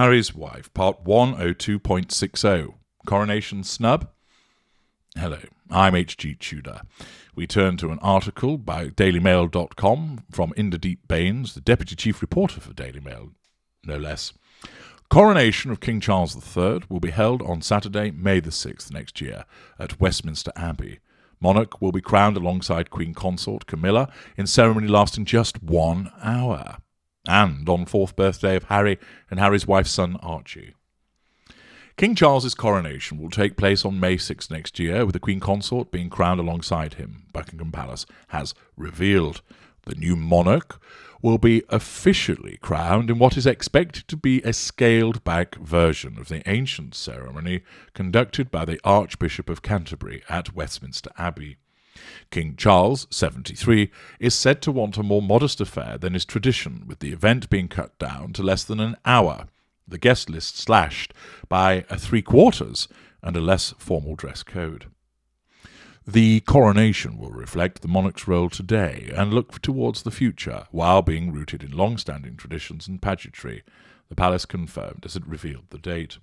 Harry's Wife, Part 102.60, Coronation Snub. Hello, I'm H.G. Tudor. We turn to an article by dailymail.com from Inderdeep Baines, the Deputy Chief Reporter for Daily Mail, no less. Coronation of King Charles III will be held on Saturday, May the 6th next year at Westminster Abbey. Monarch will be crowned alongside Queen Consort Camilla in ceremony lasting just 1 hour, and on 4th birthday of Harry and Harry's wife's son Archie. King Charles's coronation will take place on May 6 next year, with the Queen Consort being crowned alongside him, Buckingham Palace has revealed. The new monarch will be officially crowned in what is expected to be a scaled-back version of the ancient ceremony conducted by the Archbishop of Canterbury at Westminster Abbey. King Charles, 73, is said to want a more modest affair than is tradition, with the event being cut down to less than an hour, the guest list slashed by a 3/4, and a less formal dress code. The coronation will reflect the monarch's role today and look towards the future, while being rooted in long-standing traditions and pageantry, the palace confirmed as it revealed the date.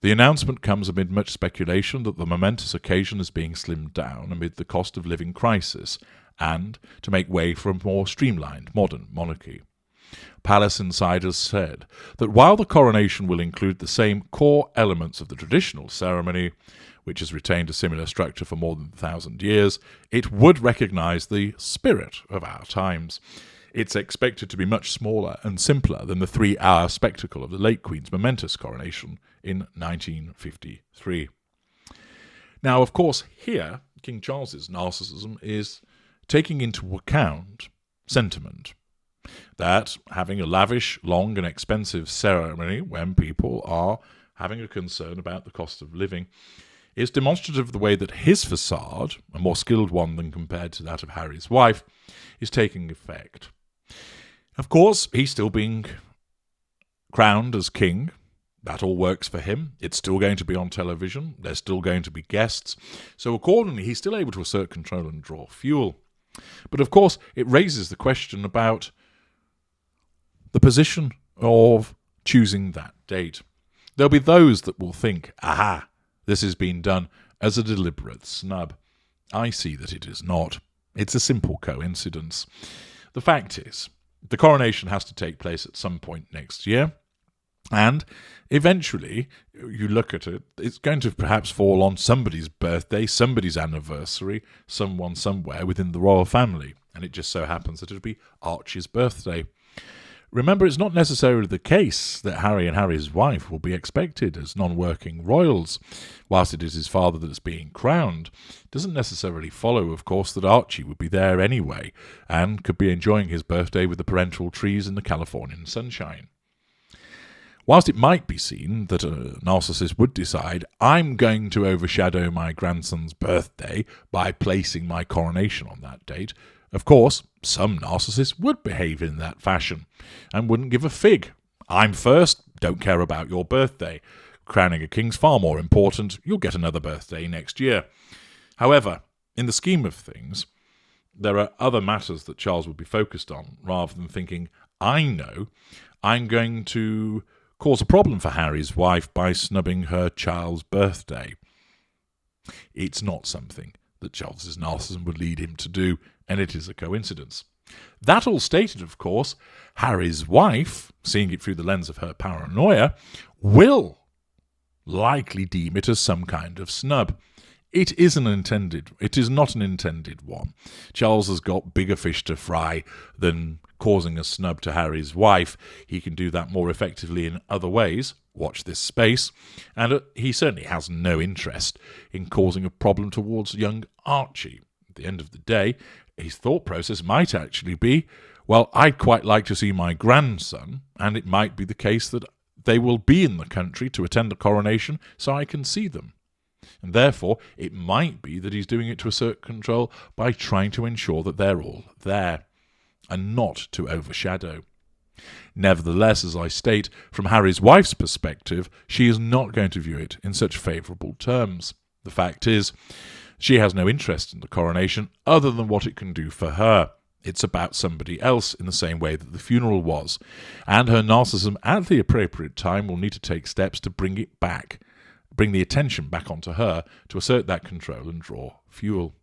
The announcement comes amid much speculation that the momentous occasion is being slimmed down amid the cost of living crisis and to make way for a more streamlined modern monarchy. Palace insiders said that while the coronation will include the same core elements of the traditional ceremony, which has retained a similar structure for more than 1,000 years, it would recognise the spirit of our times. It's expected to be much smaller and simpler than the 3-hour spectacle of the late Queen's momentous coronation in 1953. Now, of course, here, King Charles's narcissism is taking into account sentiment. That having a lavish, long and expensive ceremony when people are having a concern about the cost of living is demonstrative of the way that his facade, a more skilled one than compared to that of Harry's wife, is taking effect. Of course, he's still being crowned as king. That all works for him. It's still going to be on television. There's still going to be guests. So accordingly, he's still able to assert control and draw fuel. But of course, it raises the question about the position of choosing that date. There'll be those that will think, aha, this has been done as a deliberate snub. I see that it is not. It's a simple coincidence. The fact is, the coronation has to take place at some point next year, and eventually, you look at it, it's going to perhaps fall on somebody's birthday, somebody's anniversary, someone somewhere within the royal family, and it just so happens that it'll be Archie's birthday. Remember, it's not necessarily the case that Harry and Harry's wife will be expected as non-working royals. Whilst it is his father that's being crowned, it doesn't necessarily follow, of course, that Archie would be there anyway, and could be enjoying his birthday with the parental trees in the Californian sunshine. Whilst it might be seen that a narcissist would decide, I'm going to overshadow my grandson's birthday by placing my coronation on that date, of course, some narcissists would behave in that fashion and wouldn't give a fig. I'm first, don't care about your birthday. Crowning a king's far more important, you'll get another birthday next year. However, in the scheme of things, there are other matters that Charles would be focused on, rather than thinking, I know I'm going to cause a problem for Harry's wife by snubbing her child's birthday. It's not something that Charles's narcissism would lead him to do, and it is a coincidence. That all stated, of course, Harry's wife, seeing it through the lens of her paranoia, will likely deem it as some kind of snub. It is not an intended one. Charles has got bigger fish to fry than causing a snub to Harry's wife. He can do that more effectively in other ways. Watch this space. And he certainly has no interest in causing a problem towards young Archie. At the end of the day, his thought process might actually be, well, I'd quite like to see my grandson, and it might be the case that they will be in the country to attend the coronation so I can see them. And therefore, it might be that he's doing it to assert control by trying to ensure that they're all there, and not to overshadow. Nevertheless, as I state, from Harry's wife's perspective, she is not going to view it in such favourable terms. The fact is, she has no interest in the coronation other than what it can do for her. It's about somebody else in the same way that the funeral was. And her narcissism at the appropriate time will need to take steps to bring the attention back onto her to assert that control and draw fuel.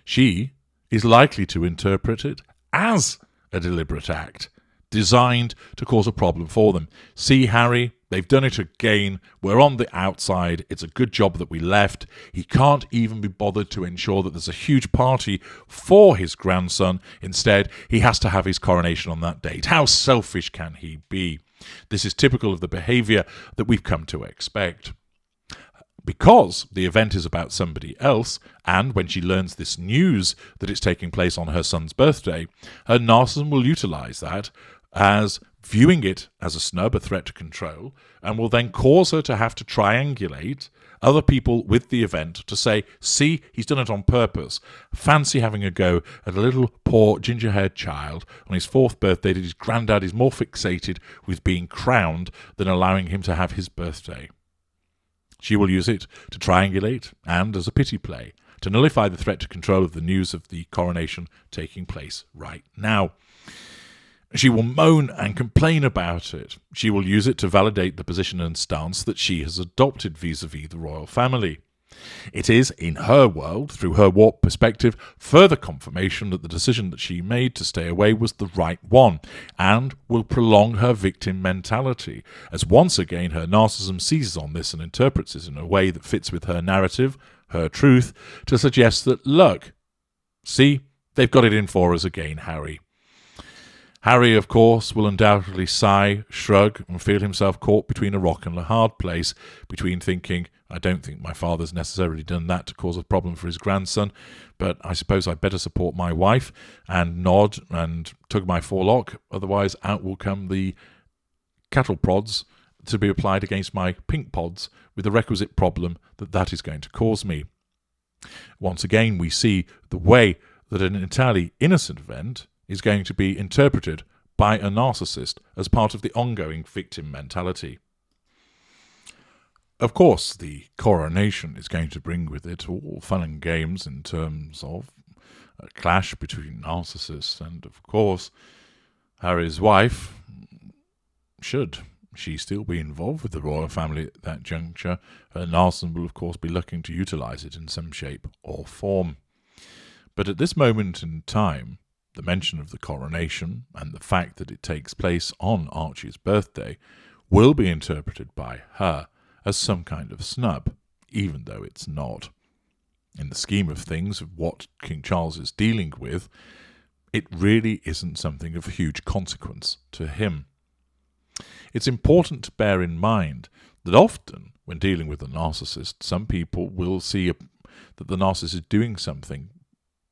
She is likely to interpret it as a deliberate act, designed to cause a problem for them. See, Harry, they've done it again. We're on the outside. It's a good job that we left. He can't even be bothered to ensure that there's a huge party for his grandson. Instead, he has to have his coronation on that date. How selfish can he be? This is typical of the behaviour that we've come to expect. Because the event is about somebody else, and when she learns this news that it's taking place on her son's birthday, her narcissism will utilise that as viewing it as a snub, a threat to control, and will then cause her to have to triangulate other people with the event to say, see, he's done it on purpose. Fancy having a go at a little poor ginger-haired child on his 4th birthday that his granddad is more fixated with being crowned than allowing him to have his birthday. She will use it to triangulate and as a pity play, to nullify the threat to control of the news of the coronation taking place right now. She will moan and complain about it. She will use it to validate the position and stance that she has adopted vis-à-vis the royal family. It is, in her world, through her warped perspective, further confirmation that the decision that she made to stay away was the right one, and will prolong her victim mentality, as once again her narcissism seizes on this and interprets it in a way that fits with her narrative, her truth, to suggest that, look, see, they've got it in for us again, Harry. Harry, of course, will undoubtedly sigh, shrug, and feel himself caught between a rock and a hard place, between thinking, I don't think my father's necessarily done that to cause a problem for his grandson, but I suppose I'd better support my wife, and nod and tug my forelock, otherwise out will come the cattle prods to be applied against my pink pods, with the requisite problem that is going to cause me. Once again, we see the way that an entirely innocent event is going to be interpreted by a narcissist as part of the ongoing victim mentality. Of course, the coronation is going to bring with it all fun and games in terms of a clash between narcissists, and of course, Harry's wife, should she still be involved with the royal family at that juncture, her narcissism will of course be looking to utilise it in some shape or form. But at this moment in time, the mention of the coronation and the fact that it takes place on Archie's birthday will be interpreted by her as some kind of snub, even though it's not. In the scheme of things, of what King Charles is dealing with, it really isn't something of huge consequence to him. It's important to bear in mind that often, when dealing with a narcissist, some people will see that the narcissist is doing something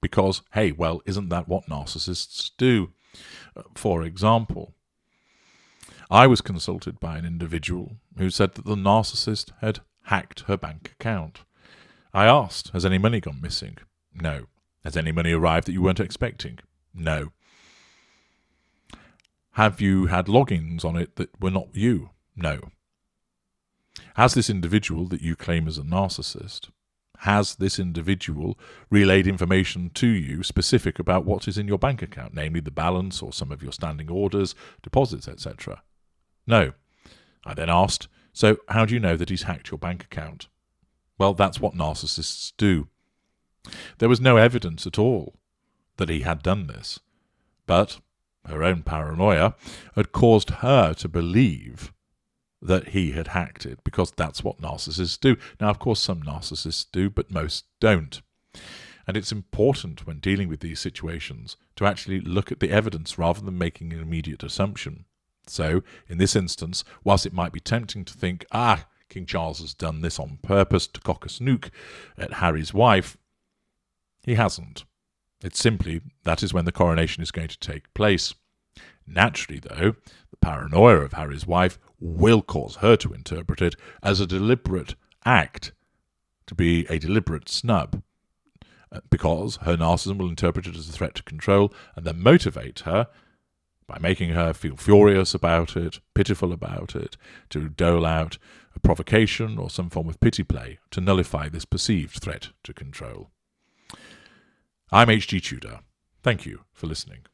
because, hey, well, isn't that what narcissists do? For example, I was consulted by an individual who said that the narcissist had hacked her bank account. I asked, has any money gone missing? No. Has any money arrived that you weren't expecting? No. Have you had logins on it that were not you? No. Has this individual that you claim as a narcissist, has this individual relayed information to you specific about what is in your bank account, namely the balance or some of your standing orders, deposits, etc.? No. I then asked, so how do you know that he's hacked your bank account? Well, that's what narcissists do. There was no evidence at all that he had done this, but her own paranoia had caused her to believe that he had hacked it, because that's what narcissists do. Now, of course, some narcissists do, but most don't. And it's important when dealing with these situations to actually look at the evidence rather than making an immediate assumption. So, in this instance, whilst it might be tempting to think, King Charles has done this on purpose to cock a snook at Harry's wife, he hasn't. It's simply that is when the coronation is going to take place. Naturally, though, the paranoia of Harry's wife will cause her to interpret it as a deliberate act, to be a deliberate snub, because her narcissism will interpret it as a threat to control and then motivate her by making her feel furious about it, pitiful about it, to dole out a provocation or some form of pity play to nullify this perceived threat to control. I'm HG Tudor. Thank you for listening.